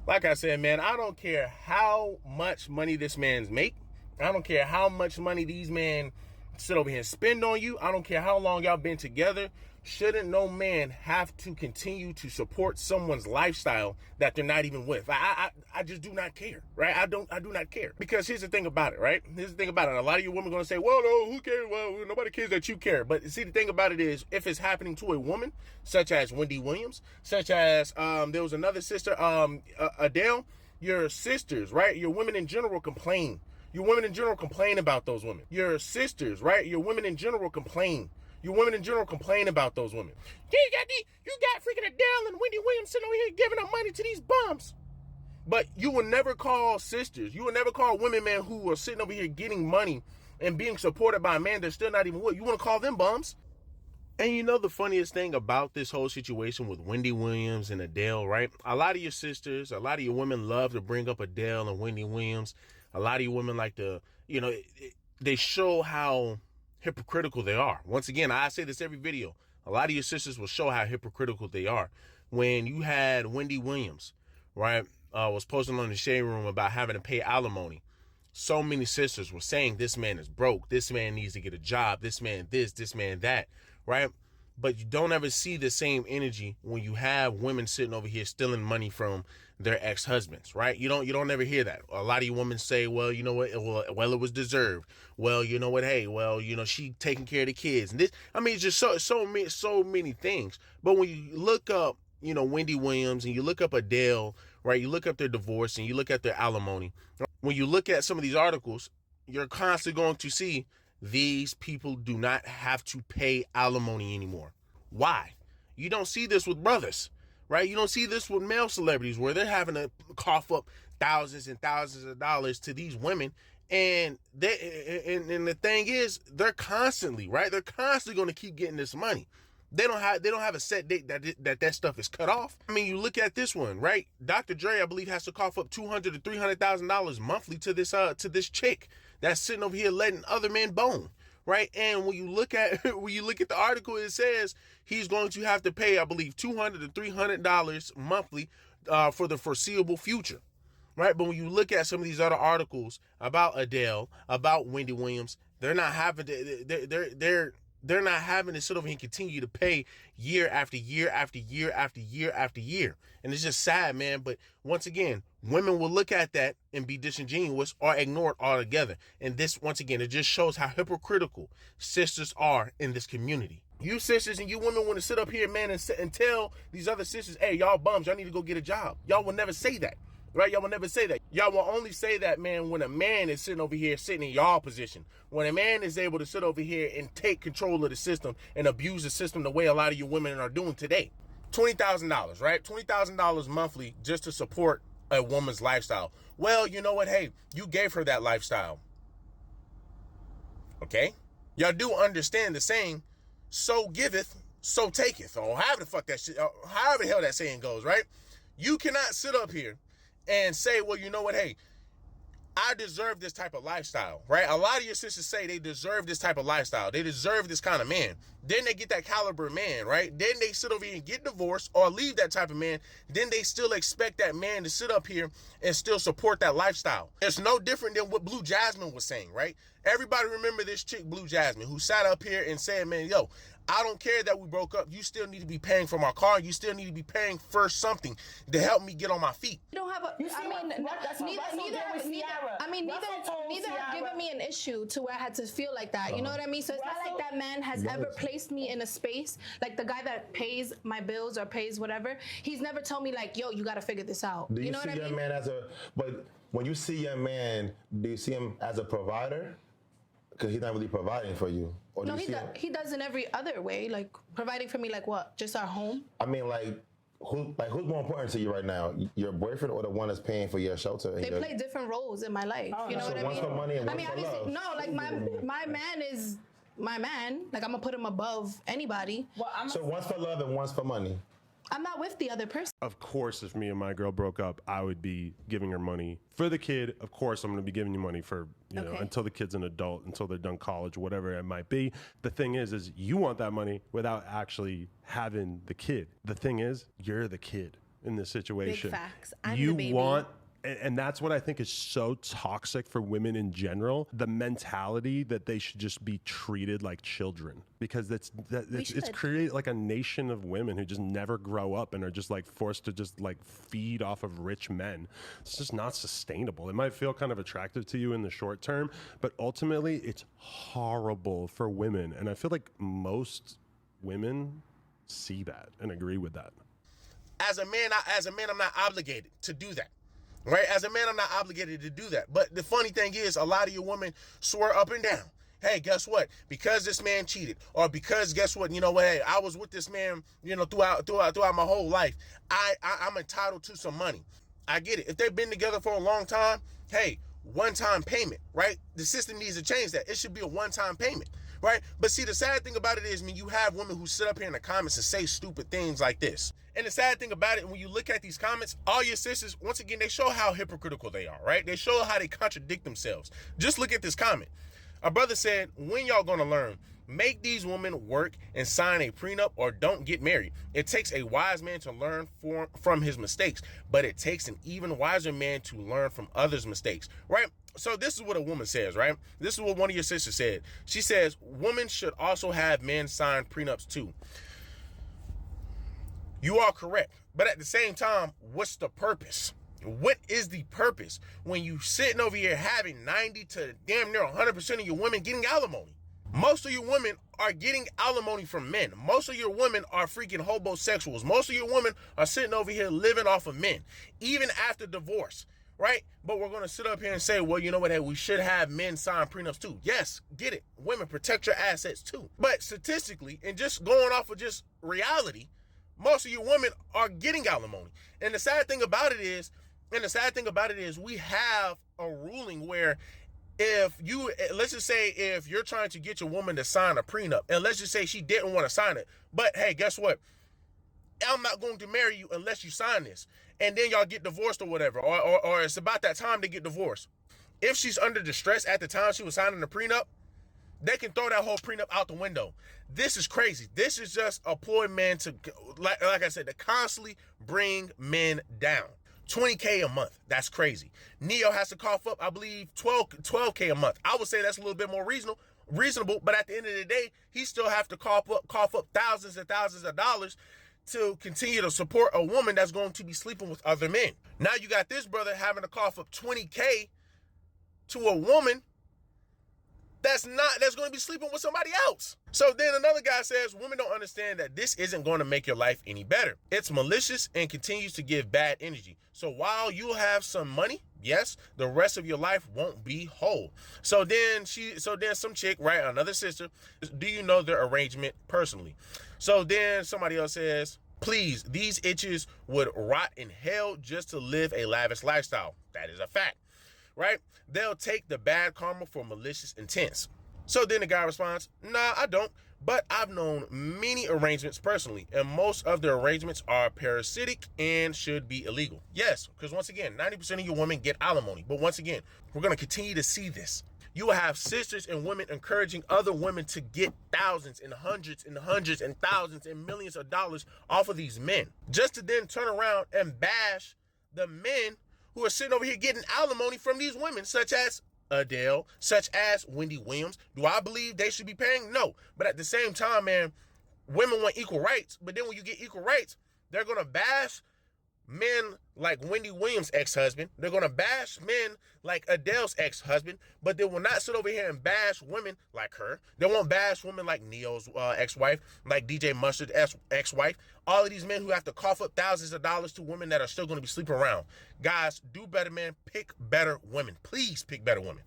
Like I said, man, I don't care how much money this man's make. I don't care how much money these men sit over here and spend on you. I don't care how long y'all been together. Shouldn't no man have to continue to support someone's lifestyle that they're not even with? I just do not care, right? I do not care. Because here's the thing about it, right? Here's the thing about it. A lot of you women are going to say, well, no, who cares? Well, nobody cares that you care. But see, the thing about it is, if it's happening to a woman, such as Wendy Williams, such as, there was another sister, Adele, your sisters, right? Your women in general complain. Your women in general complain about those women. Your sisters, right? Your women in general complain. Your women in general complain about those women. You got freaking Adele and Wendy Williams sitting over here giving up money to these bums. But you will never call sisters. You will never call women, man, who are sitting over here getting money and being supported by a man they're still not even with. You want to call them bums? And you know the funniest thing about this whole situation with Wendy Williams and Adele, right? A lot of your sisters, a lot of your women love to bring up Adele and Wendy Williams. A lot of you women like to, they show how hypocritical they are. Once again, I say this every video. A lot of your sisters will show how hypocritical they are. When you had Wendy Williams, right, was posting on the Shade Room about having to pay alimony. So many sisters were saying this man is broke. This man needs to get a job. This man this man that, right? But you don't ever see the same energy when you have women sitting over here stealing money from their ex-husbands, right? You don't ever hear that. A lot of you women say, well, you know what? Well, it was deserved. Well, you know what? Hey, well, she taking care of the kids. And this, I mean, just so many things. But when you look up, Wendy Williams and you look up Adele, right? You look up their divorce and you look at their alimony. When you look at some of these articles, you're constantly going to see these people do not have to pay alimony anymore. Why? You don't see this with brothers, right? You don't see this with male celebrities where they're having to cough up thousands and thousands of dollars to these women. And the thing is, they're constantly, right? They're constantly going to keep getting this money. They don't have a set date that stuff is cut off. I mean, you look at this one, right? Dr. Dre, I believe, has to cough up $200,000 to $300,000 monthly to this chick that's sitting over here letting other men bone, right? And when you look at the article, it says he's going to have to pay, I believe, $200 to $300 monthly for the foreseeable future. Right. But when you look at some of these other articles about Adele, about Wendy Williams, they're not having to, they're not having to sit over here and continue to pay year after year after year after year after year. And it's just sad, man. But once again, women will look at that and be disingenuous or ignore it altogether. And this, once again, it just shows how hypocritical sisters are in this community. You sisters and you women want to sit up here, man, and tell these other sisters, hey, y'all bums, y'all need to go get a job. Y'all will never say that. Right? Y'all will never say that. Y'all will only say that, man, when a man is sitting over here, sitting in y'all position. When a man is able to sit over here and take control of the system and abuse the system the way a lot of you women are doing today. $20,000, right? $20,000 monthly just to support a woman's lifestyle. Well, you know what? Hey, you gave her that lifestyle. Okay? Y'all do understand the saying, so giveth, so taketh. Or however the fuck that shit, however the hell that saying goes, right? You cannot sit up here and say, well, you know what? Hey, I deserve this type of lifestyle, right? A lot of your sisters say they deserve this type of lifestyle. They deserve this kind of man. Then they get that caliber man, right? Then they sit over here and get divorced or leave that type of man. Then they still expect that man to sit up here and still support that lifestyle. It's no different than what Blue Jasmine was saying, right? Everybody remember this chick, Blue Jasmine, who sat up here and said, man, yo, I don't care that we broke up. You still need to be paying for my car. You still need to be paying for something to help me get on my feet. You don't have a, neither have given me an issue to where I had to feel like that. You know what I mean? So it's not like that man has ever placed me in a space, like the guy that pays my bills or pays whatever. He's never told me like, yo, you got to figure this out. Do you know see what I your mean? man as but when you see your man, do you see him as a provider? Because he's not really providing for you. Or no, he does in every other way. Like providing for me, like what? Just our home? I mean, who's more important to you right now? Your boyfriend or the one that's paying for your shelter? They play different roles in my life. You know what I mean? One's for money and one's for love. No, like my man is my man. Like I'm gonna put him above anybody. So one's for love and one's for money. I'm not with the other person. Of course, if me and my girl broke up, I would be giving her money for the kid. Of course, I'm going to be giving you money for, you know, until the kid's an adult, until they're done college, whatever it might be. The thing is you want that money without actually having the kid. The thing is, you're the kid. in this situation. Big facts. I'm you the baby. want and that's what I think is so toxic for women in general, the mentality that they should just be treated like children, because it's created like a nation of women who just never grow up and are just like forced to just like feed off of rich men. It's just not sustainable. It might feel kind of attractive to you in the short term, but ultimately it's horrible for women. And I feel like most women see that and agree with that. As a man, I'm not obligated to do that. Right? As a man, I'm not obligated to do that. But the funny thing is, a lot of you women swear up and down. Hey, guess what? Because this man cheated, or because guess what? You know what? Hey, I was with this man, you know, throughout my whole life. I'm entitled to some money. I get it. If they've been together for a long time, hey, one-time payment, right? The system needs to change that. It should be a one-time payment, right? But see, the sad thing about it is, I mean, you have women who sit up here in the comments and say stupid things like this. And the sad thing about it, when you look at these comments, all your sisters, once again, they show how hypocritical they are, right? They show how they contradict themselves. Just look at this comment. A brother said, when y'all gonna learn? Make these women work and sign a prenup or don't get married. It takes a wise man to learn from his mistakes, but it takes an even wiser man to learn from others' mistakes, right? So this is what a woman says, right? This is what one of your sisters said. She says, women should also have men sign prenups too. You are correct. But at the same time, what's the purpose? What is the purpose when you sitting over here having 90 to damn near 100% of your women getting alimony? Most of your women are getting alimony from men. Most of your women are freaking homosexuals. Most of your women are sitting over here living off of men, even after divorce, right? But we're going to sit up here and say, well, you know what, hey, we should have men sign prenups too. Yes, get it. Women, protect your assets too. But statistically, and just going off of just reality, most of your women are getting alimony. And the sad thing about it is, we have a ruling where let's just say if you're trying to get your woman to sign a prenup, and let's just say she didn't want to sign it, but hey, guess what? I'm not going to marry you unless you sign this. And then y'all get divorced or whatever, or it's about that time to get divorced. If she's under distress at the time she was signing the prenup, they can throw that whole prenup out the window. This is crazy. This is just a ploy, man, to, like I said, to constantly bring men down. $20K a month. That's crazy. Neo has to cough up, I believe, $12K a month. I would say that's a little bit more reasonable, but at the end of the day, he still have to cough up thousands and thousands of dollars to continue to support a woman that's going to be sleeping with other men. Now you got this brother having to cough up $20K to a woman that's going to be sleeping with somebody else. So then another guy says, women don't understand that this isn't going to make your life any better. It's malicious and continues to give bad energy. So while you'll have some money, yes, the rest of your life won't be whole. So then some chick, right, another sister, do you know their arrangement personally? So then somebody else says, please, these itches would rot in hell just to live a lavish lifestyle. That is a fact. Right? They'll take the bad karma for malicious intents. So then the guy responds, nah, I don't, but I've known many arrangements personally, and most of the arrangements are parasitic and should be illegal. Yes, because once again, 90% of your women get alimony. But once again, we're going to continue to see this. You will have sisters and women encouraging other women to get thousands and hundreds and thousands and millions of dollars off of these men, just to then turn around and bash the men who are sitting over here getting alimony from these women, such as Adele, such as Wendy Williams. Do I believe they should be paying? No. But at the same time, man, women want equal rights. But then when you get equal rights, they're going to bash men like Wendy Williams' ex-husband. They're going to bash men like Adele's ex-husband, but they will not sit over here and bash women like her. They won't bash women like Neo's ex-wife, like DJ Mustard's ex-wife. All of these men who have to cough up thousands of dollars to women that are still going to be sleeping around. Guys, do better, man. Pick better women. Please pick better women.